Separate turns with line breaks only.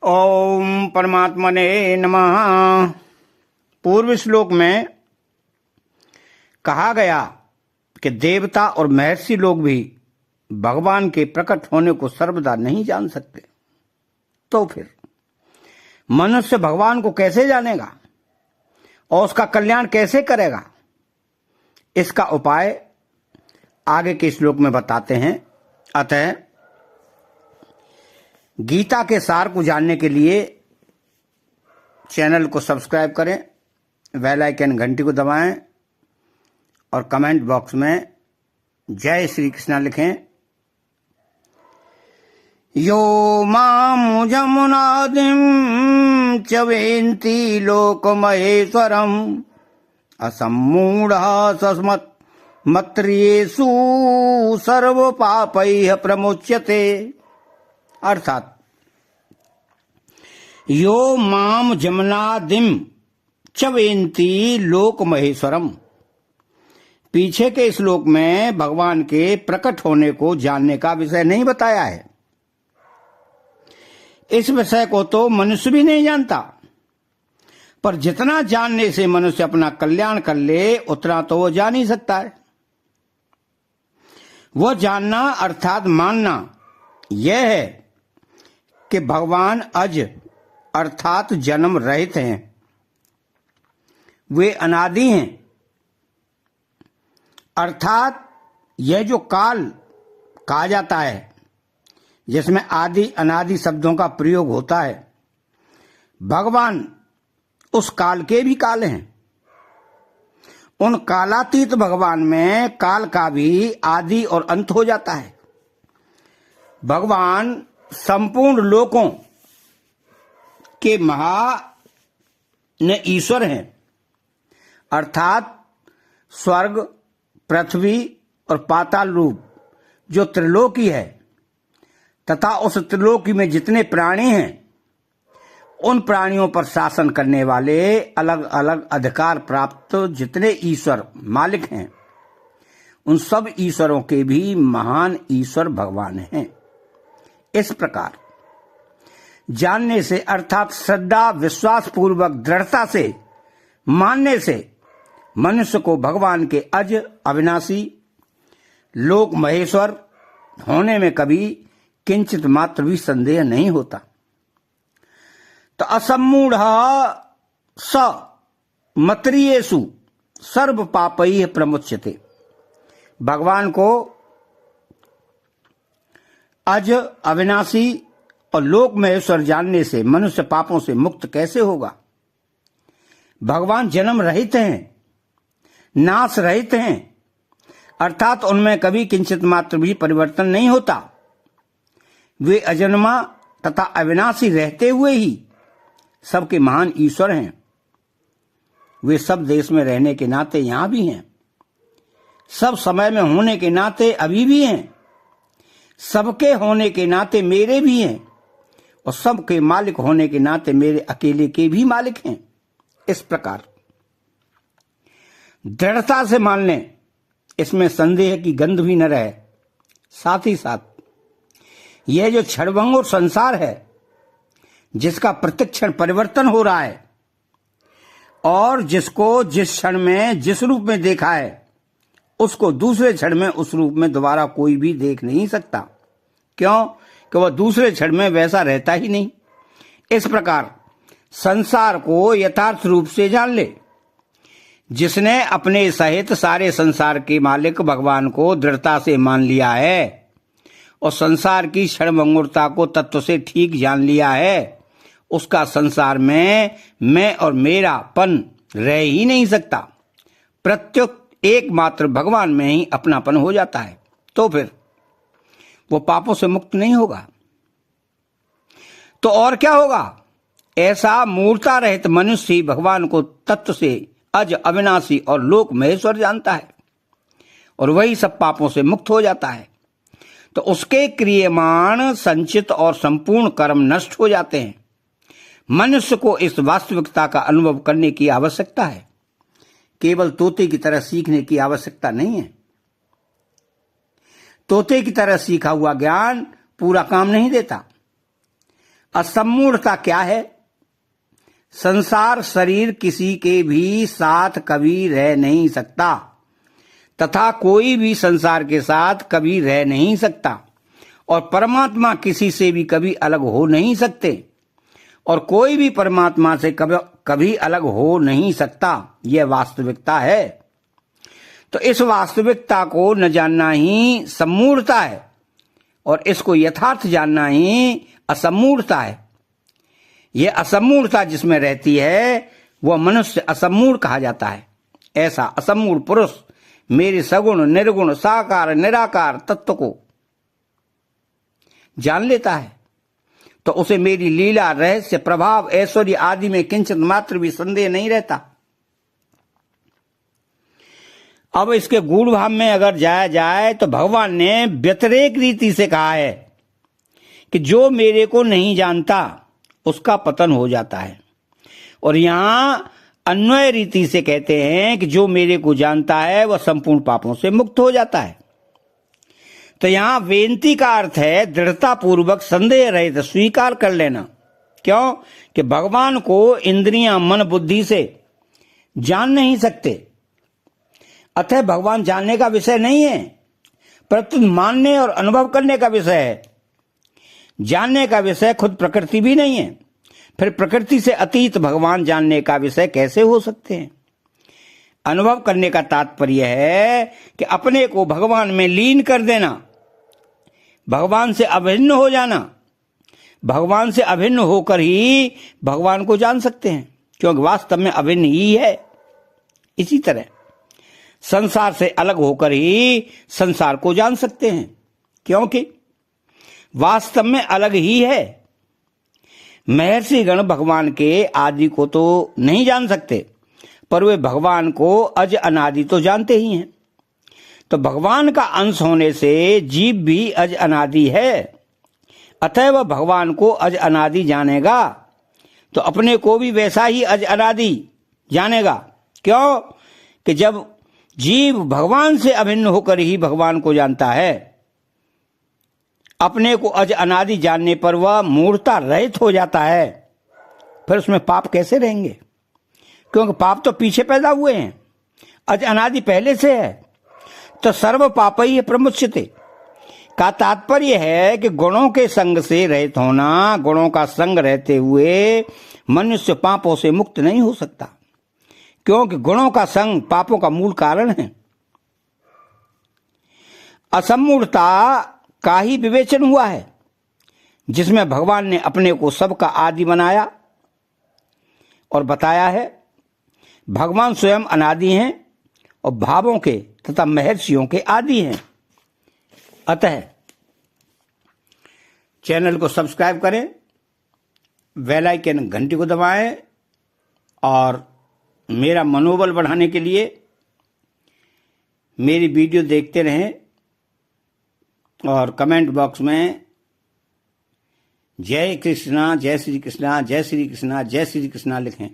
ओम परमात्मने नमः। पूर्व श्लोक में कहा गया कि देवता और महर्षि लोग भी भगवान के प्रकट होने को सर्वदा नहीं जान सकते, तो फिर मनुष्य भगवान को कैसे जानेगा और उसका कल्याण कैसे करेगा? इसका उपाय आगे के श्लोक में बताते हैं। अतः गीता के सार को जानने के लिए चैनल को सब्सक्राइब करें, बेल आइकन घंटी को दबाएं और कमेंट बॉक्स में जय श्री कृष्ण लिखें। यो मां जमुनादिं च वेन्ति लोकमहेश्वरम् असम्मूढः सस्मत् मत्र्येषु सर्वपापैः प्रमुच्यते। अर्थात यो माम जमनादिम च वेन्ति लोक महेश्वरम। पीछे के श्लोक में भगवान के प्रकट होने को जानने का विषय नहीं बताया है। इस विषय को तो मनुष्य भी नहीं जानता, पर जितना जानने से मनुष्य अपना कल्याण कर ले उतना तो वो जान ही सकता है। वह जानना अर्थात मानना यह है कि भगवान अज अर्थात जन्म रहित हैं, वे अनादि हैं। अर्थात यह जो काल कहा जाता है, जिसमें आदि अनादि शब्दों का प्रयोग होता है, भगवान उस काल के भी काल हैं। उन कालातीत भगवान में काल का भी आदि और अंत हो जाता है। भगवान संपूर्ण लोकों के महान ईश्वर हैं, अर्थात स्वर्ग, पृथ्वी और पाताल रूप जो त्रिलोकी है तथा उस त्रिलोकी में जितने प्राणी हैं, उन प्राणियों पर शासन करने वाले अलग अलग अधिकार प्राप्त जितने ईश्वर मालिक हैं, उन सब ईश्वरों के भी महान ईश्वर भगवान हैं। इस प्रकार जानने से अर्थात श्रद्धा विश्वास पूर्वक दृढ़ता से मानने से मनुष्य को भगवान के अज अविनाशी लोक महेश्वर होने में कभी किंचित मात्र भी संदेह नहीं होता। तो असम्मूढ़ स मत्रियेषु सर्व पापैः प्रमुच्यते। भगवान को अज अविनाशी और लोक महेश्वर जानने से मनुष्य पापों से मुक्त कैसे होगा? भगवान जन्म रहित हैं, नाश रहित हैं, अर्थात उनमें कभी किंचित मात्र भी परिवर्तन नहीं होता। वे अजन्मा तथा अविनाशी रहते हुए ही सबके महान ईश्वर हैं। वे सब देश में रहने के नाते यहां भी हैं, सब समय में होने के नाते अभी भी हैं, सबके होने के नाते मेरे भी हैं और सबके मालिक होने के नाते मेरे अकेले के भी मालिक हैं। इस प्रकार दृढ़ता से मान लें, इसमें संदेह की गंध भी न रहे। साथ ही साथ यह जो क्षणभंगुर संसार है, जिसका प्रतिक्षण परिवर्तन हो रहा है और जिसको जिस क्षण में जिस रूप में देखा है, उसको दूसरे क्षण में उस रूप में दोबारा कोई भी देख नहीं सकता। क्यों? कि वह दूसरे क्षण में वैसा रहता ही नहीं। इस प्रकार संसार को यथार्थ रूप से जान ले। जिसने अपने सहित सारे संसार के मालिक भगवान को दृढ़ता से मान लिया है और संसार की क्षणभंगुरता को तत्व से ठीक जान लिया है, उसका संसार में मैं और मेरापन रह ही नहीं सकता। प्रत्येक एकमात्र भगवान में ही अपनापन हो जाता है, तो फिर वो पापों से मुक्त नहीं होगा तो और क्या होगा? ऐसा मूर्ता रहित मनुष्य ही भगवान को तत्व से अज अविनाशी और लोक महेश्वर जानता है और वही सब पापों से मुक्त हो जाता है। तो उसके क्रियमाण संचित और संपूर्ण कर्म नष्ट हो जाते हैं। मनुष्य को इस वास्तविकता का अनुभव करने की आवश्यकता है, केवल तोते की तरह सीखने की आवश्यकता नहीं है। तोते की तरह सीखा हुआ ज्ञान पूरा काम नहीं देता। असम्मूढ़ता क्या है? संसार शरीर किसी के भी साथ कभी रह नहीं सकता तथा कोई भी संसार के साथ कभी रह नहीं सकता, और परमात्मा किसी से भी कभी अलग हो नहीं सकते और कोई भी परमात्मा से कभी अलग हो नहीं सकता। यह वास्तविकता है। तो इस वास्तविकता को न जानना ही सम्मूढ़ता है और इसको यथार्थ जानना ही असम्मूढ़ता है। यह असम्मूढ़ता जिसमें रहती है वह मनुष्य असम्मूढ़ कहा जाता है। ऐसा असम्मूढ़ पुरुष मेरे सगुण निर्गुण साकार निराकार तत्व को जान लेता है तो उसे मेरी लीला रहस्य प्रभाव ऐश्वर्य आदि में किंचित मात्र भी संदेह नहीं रहता। अब इसके गूढ़ भाव में अगर जाया जाए तो भगवान ने व्यतिरेक रीति से कहा है कि जो मेरे को नहीं जानता उसका पतन हो जाता है, और यहां अन्वय रीति से कहते हैं कि जो मेरे को जानता है वह संपूर्ण पापों से मुक्त हो जाता है। तो यहां बेनती का अर्थ है दृढ़ता पूर्वक संदेह रहित स्वीकार कर लेना। क्यों? कि भगवान को इंद्रियां मन बुद्धि से जान नहीं सकते, अतः भगवान जानने का विषय नहीं है, परंतु मानने और अनुभव करने का विषय है। जानने का विषय खुद प्रकृति भी नहीं है, फिर प्रकृति से अतीत भगवान जानने का विषय कैसे हो सकते हैं? अनुभव करने का तात्पर्य है कि अपने को भगवान में लीन कर देना, भगवान से अभिन्न हो जाना। भगवान से अभिन्न होकर ही भगवान को जान सकते हैं, क्योंकि वास्तव में अभिन्न ही है। इसी तरह संसार से अलग होकर ही संसार को जान सकते हैं, क्योंकि वास्तव में अलग ही है। महर्षि गण भगवान के आदि को तो नहीं जान सकते, पर वे भगवान को अज अनादि तो जानते ही हैं। तो भगवान का अंश होने से जीव भी अज अनादि है, अतः वह भगवान को अज अनादि जानेगा तो अपने को भी वैसा ही अज अनादि जानेगा। क्यों? कि जब जीव भगवान से अभिन्न होकर ही भगवान को जानता है, अपने को अज अनादि जानने पर वह मूढ़ता रहित हो जाता है, फिर उसमें पाप कैसे रहेंगे? क्योंकि पाप तो पीछे पैदा हुए हैं, अज अनादि पहले से है। तो सर्व पाप ही प्रमुच्यते का तात्पर्य है कि गुणों के संग से रहित होना, गुणों का संग रहते हुए मनुष्य पापों से मुक्त नहीं हो सकता, क्योंकि गुणों का संग पापों का मूल कारण है। असम्मूढ़ता का ही विवेचन हुआ है, जिसमें भगवान ने अपने को सबका आदि बनाया और बताया है। भगवान स्वयं अनादि हैं और भावों के तथा महर्षियों के आदि हैं। अतः चैनल को सब्सक्राइब करें, बेल आइकन घंटी को दबाएं और मेरा मनोबल बढ़ाने के लिए मेरी वीडियो देखते रहें और कमेंट बॉक्स में जय कृष्णा जय श्री कृष्णा जय श्री कृष्णा जय श्री कृष्णा लिखें।